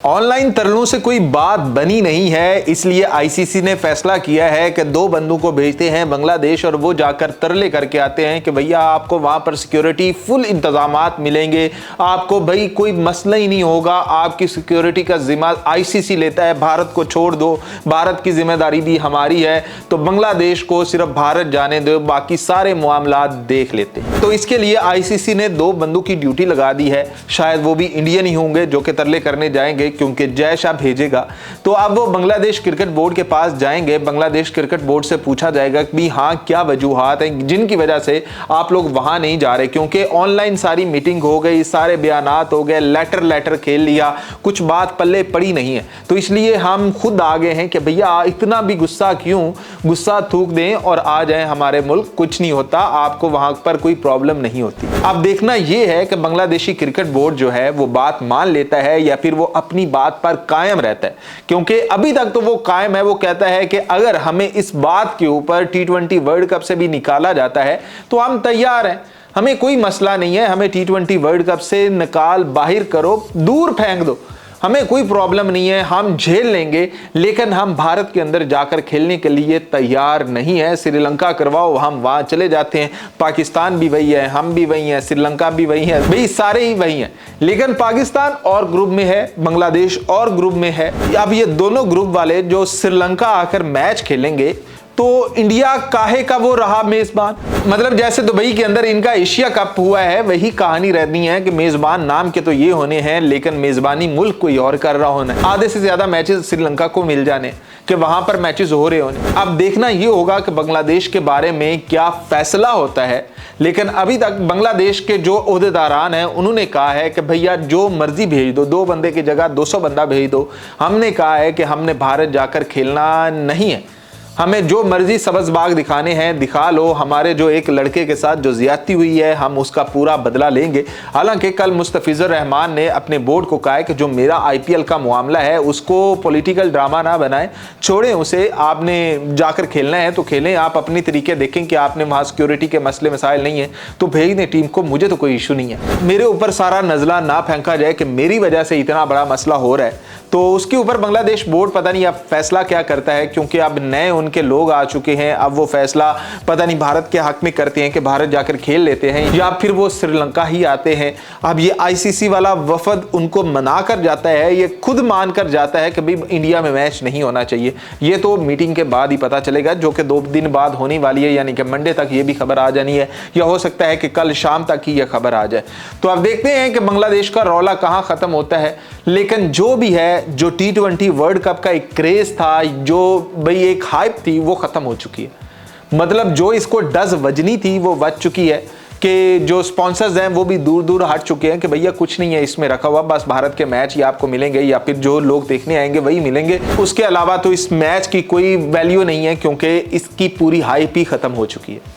Online तरलों से कोई बात बनी नहीं है, इसलिए आईसीसी ने फैसला किया है कि दो बंदों को भेजते हैं बांग्लादेश और वो जाकर तरले करके आते हैं कि भैया आपको वहां पर सिक्योरिटी फुल इंतजामात मिलेंगे, आपको भाई कोई मसला ही नहीं होगा, आपकी सिक्योरिटी का जिम्मा आईसीसी लेता है, भारत को छोड़ दो, भारत की जिम्मेदारी भी हमारी है, तो बांग्लादेश को सिर्फ भारत जाने दो, बाकी सारे मामला देख लेते हैं। तो इसके लिए आईसीसी ने दो बंदों की ड्यूटी लगा दी है, शायद वो भी इंडियन ही होंगे जो कि तरले करने जाएंगे क्योंकि जय शाह भेजेगा। तो अब वो बांग्लादेश क्रिकेट बोर्ड के पास जाएंगे, बांग्लादेश क्रिकेट बोर्ड से पूछा जाएगा कि हाँ क्या वजूहात हैं जिनकी वजह से आप लोग वहां नहीं जा रहे, क्योंकि ऑनलाइन सारी मीटिंग हो गई, सारे बयानात हो गए, लेटर खेल लिया, कुछ बात पल्ले पड़ी नहीं है, तो इसलिए हम खुद आ गए हैं कि भैया इतना भी गुस्सा क्यों, गुस्सा थूक दें और आ जाए हमारे मुल्क, कुछ नहीं होता, आपको वहां पर कोई प्रॉब्लम नहीं होती। अब देखना यह है कि बांग्लादेशी क्रिकेट बोर्ड जो है वो बात मान लेता है या फिर वो अपनी बात पर कायम रहता है, क्योंकि अभी तक तो वो कायम है। वो कहता है कि अगर हमें इस बात के ऊपर T20 वर्ल्ड कप से भी निकाला जाता है तो हम तैयार हैं, हमें कोई मसला नहीं है, हमें T20 वर्ल्ड कप से निकाल बाहर करो, दूर फेंक दो, हमें कोई प्रॉब्लम नहीं है, हम झेल लेंगे, लेकिन हम भारत के अंदर जाकर खेलने के लिए तैयार नहीं है। श्रीलंका करवाओ, हम वहां चले जाते हैं, पाकिस्तान भी वही है, हम भी वही हैं, श्रीलंका भी वही है, भाई सारे ही वही हैं, लेकिन पाकिस्तान और ग्रुप में है, बांग्लादेश और ग्रुप में है। अब ये दोनों ग्रुप वाले जो श्रीलंका आकर मैच खेलेंगे तो इंडिया काहे का वो रहा मेजबान, मतलब जैसे दुबई के अंदर इनका एशिया कप हुआ है, वही कहानी रहनी है कि मेजबान नाम के तो ये होने हैं लेकिन मेजबानी मुल्क कोई और कर रहा होना है। आधे से ज्यादा मैचेस श्रीलंका को मिल जाने कि वहां पर मैचेस हो रहे होने। अब देखना ये होगा कि बांग्लादेश के बारे में क्या फैसला होता है, लेकिन अभी तक बांग्लादेश के जो ओहदेदारान हैं उन्होंने कहा है कि भैया जो मर्जी भेज दो, 2 बंदे की जगह 200 बंदा भेज दो, हमने कहा है कि हमने भारत जाकर खेलना नहीं है, हमें जो मर्जी सब्ज़ बाग दिखाने हैं दिखा लो, हमारे जो एक लड़के के साथ जो ज्यादती हुई है हम उसका पूरा बदला लेंगे। हालांकि कल मुस्तफिजुर रहमान ने अपने बोर्ड को कहा है कि जो मेरा आईपीएल का मामला है उसको पॉलिटिकल ड्रामा ना बनाएं, छोड़ें उसे, आपने जाकर खेलना है तो खेलें, आप अपनी तरीके देखें कि आपने वहाँ सिक्योरिटी के मसले मसाइल नहीं है तो भेज दें टीम को, मुझे तो कोई इशू नहीं है। मेरे ऊपर सारा नज़ला ना फेंका जाए कि मेरी वजह से इतना बड़ा मसला हो रहा है, तो उसके ऊपर बांग्लादेश बोर्ड पता नहीं अब फैसला क्या करता है, क्योंकि अब नए उनके लोग आ चुके हैं। अब वो फैसला पता नहीं भारत के हक में करते हैं कि भारत जाकर खेल लेते हैं या फिर वो श्रीलंका ही आते हैं। अब ये आईसीसी वाला वफद उनको मना कर जाता है, ये खुद मान कर जाता है कि भाई इंडिया में मैच नहीं होना चाहिए। ये तो मीटिंग के बाद ही पता चलेगा, जो कि 2 दिन बाद होने वाली है, यानी कि मंडे तक ये भी खबर आ जानी है, या हो सकता है कि कल शाम तक ही यह खबर आ जाए। तो अब देखते हैं कि बांग्लादेश का रौला कहाँ खत्म होता है, लेकिन जो भी है, जो T20 वर्ल्ड कप का एक क्रेज था, जो भाई एक हाइप थी, वो खत्म हो चुकी है। मतलब जो इसको डज वजनी थी वो बच चुकी है, कि जो स्पॉन्सर्स हैं वो भी दूर दूर हट चुके हैं कि भैया कुछ नहीं है इसमें रखा हुआ, बस भारत के मैच ही आपको मिलेंगे या फिर जो लोग देखने आएंगे वही मिलेंगे, उसके अलावा तो इस मैच की कोई वैल्यू नहीं है, क्योंकि इसकी पूरी हाइप ही खत्म हो चुकी है।